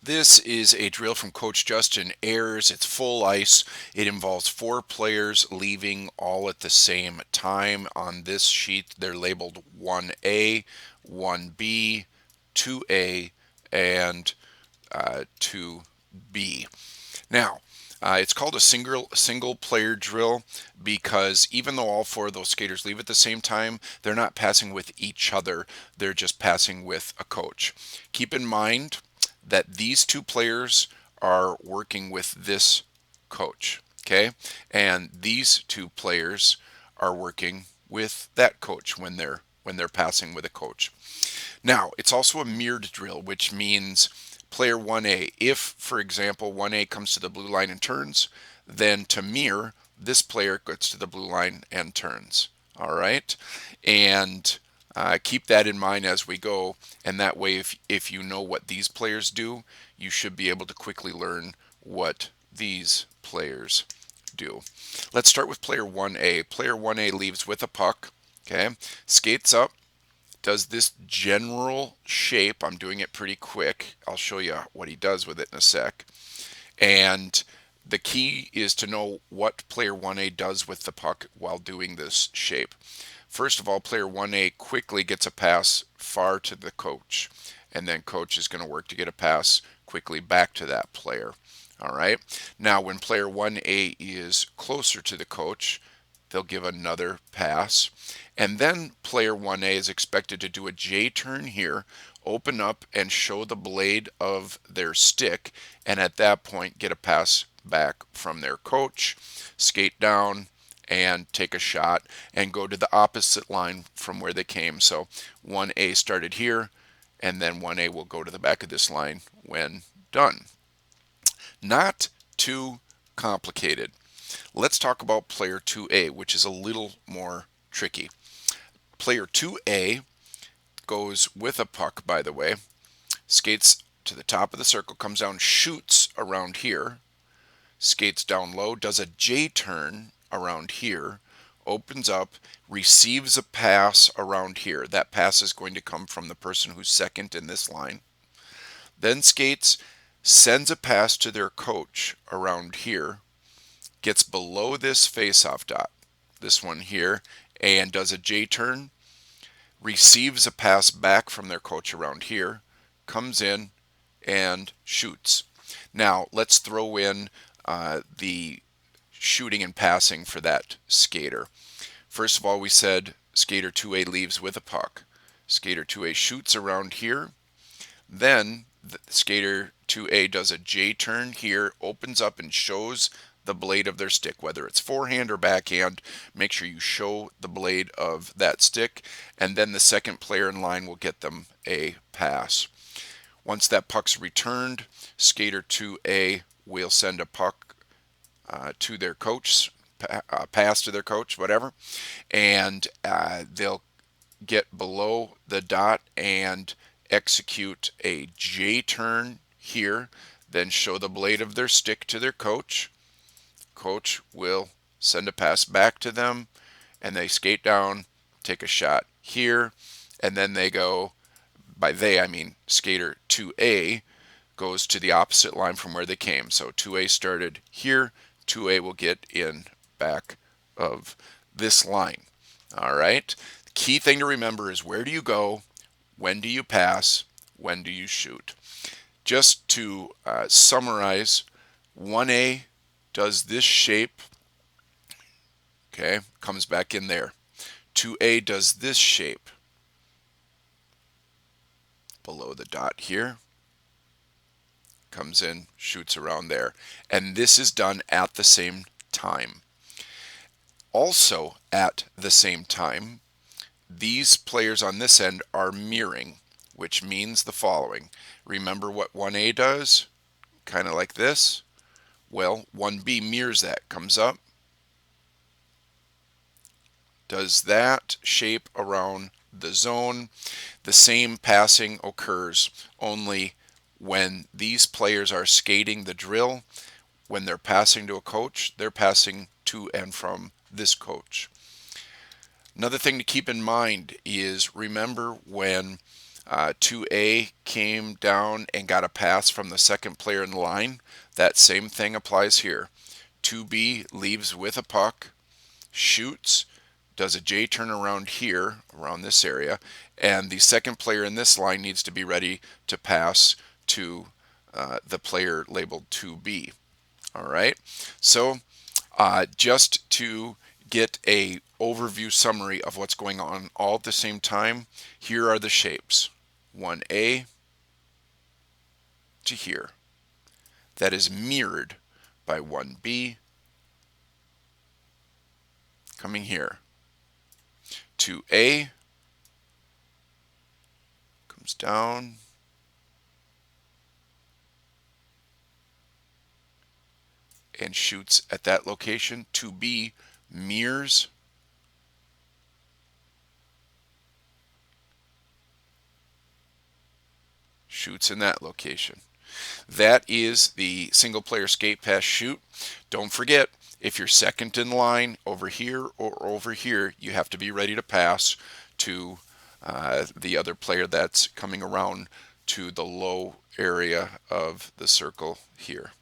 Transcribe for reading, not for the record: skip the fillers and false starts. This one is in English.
This is a drill from Coach Justin Ayers. It's full ice. It involves four players leaving all at the same time. On this sheet, they're labeled 1A, 1B, 2A, and 2B. Now, it's called a single player drill because even though all four of those skaters leave at the same time, they're not passing with each other. They're just passing with a coach. Keep in mind that these two players are working with this coach, okay? And these two players are working with that coach when they're passing with a coach. Now, it's also a mirrored drill, which means player 1A, if, for example, 1A comes to the blue line and turns, then to mirror, this player gets to the blue line and turns. All right? And keep that in mind as we go. And that way, if you know what these players do, you should be able to quickly learn what these players do. Let's start with player 1A. Player 1A leaves with a puck, okay? Skates up, does this general shape. I'm doing it pretty quick. I'll show you what he does with it in a sec. And the key is to know what player 1A does with the puck while doing this shape. First of all, player 1A quickly gets a pass far to the coach, and then coach is going to work to get a pass quickly back to that player. All right. Now, when player 1A is closer to the coach, they'll give another pass. And then player 1A is expected to do a J turn here, open up and show the blade of their stick, and at that point get a pass back from their coach, skate down and take a shot and go to the opposite line from where they came. So 1A started here, and then 1A will go to the back of this line when done. Not too complicated. Let's talk about player 2A, which is a little more tricky. Player 2A goes with a puck, by the way, skates to the top of the circle, comes down, shoots around here, skates down low, does a J turn around here, opens up, receives a pass around here. That pass is going to come from the person who's second in this line. Then skates, sends a pass to their coach around here, gets below this face-off dot, this one here, and does a J turn, receives a pass back from their coach around here, comes in and shoots. Now, let's throw in the shooting and passing for that skater. First of all, we said skater 2A leaves with a puck. Skater 2A shoots around here. Then the skater 2A does a J turn here, opens up and shows the blade of their stick, whether it's forehand or backhand. Make sure you show the blade of that stick, and then the second player in line will get them a pass. Once that puck's returned, skater 2A will send a puck to their coach, pass to their coach, whatever, and they'll get below the dot and execute a J turn here, then show the blade of their stick to their coach. Coach will send a pass back to them, and they skate down, take a shot here, and then they go, by they I mean skater 2A goes to the opposite line from where they came. So 2A started here, 2A will get in back of this line. All right. The key thing to remember is where do you go? When do you pass? When do you shoot? Just to summarize, 1A does this shape, okay, comes back in there. 2A does this shape below the dot here, comes in, shoots around there. And this is done at the same time. Also at the same time, these players on this end are mirroring, which means the following. Remember what 1A does? Kind of like this. Well, 1B mirrors that, comes up, does that shape around the zone. The same passing occurs, only when these players are skating the drill, when they're passing to a coach, they're passing to and from this coach. Another thing to keep in mind is remember when 2A came down and got a pass from the second player in the line. That same thing applies here. 2B leaves with a puck, shoots, does a J turn around here, around this area, and the second player in this line needs to be ready to pass to the player labeled 2B. All right, so just to get a overview summary of what's going on all at the same time, here are the shapes. 1A to here. That is mirrored by 1B coming here. 2A comes down and shoots at that location. 2B mirrors shoots in that location. That is the single player skate pass shoot. Don't forget, if you're second in line over here or over here, you have to be ready to pass to the other player that's coming around to the low area of the circle here.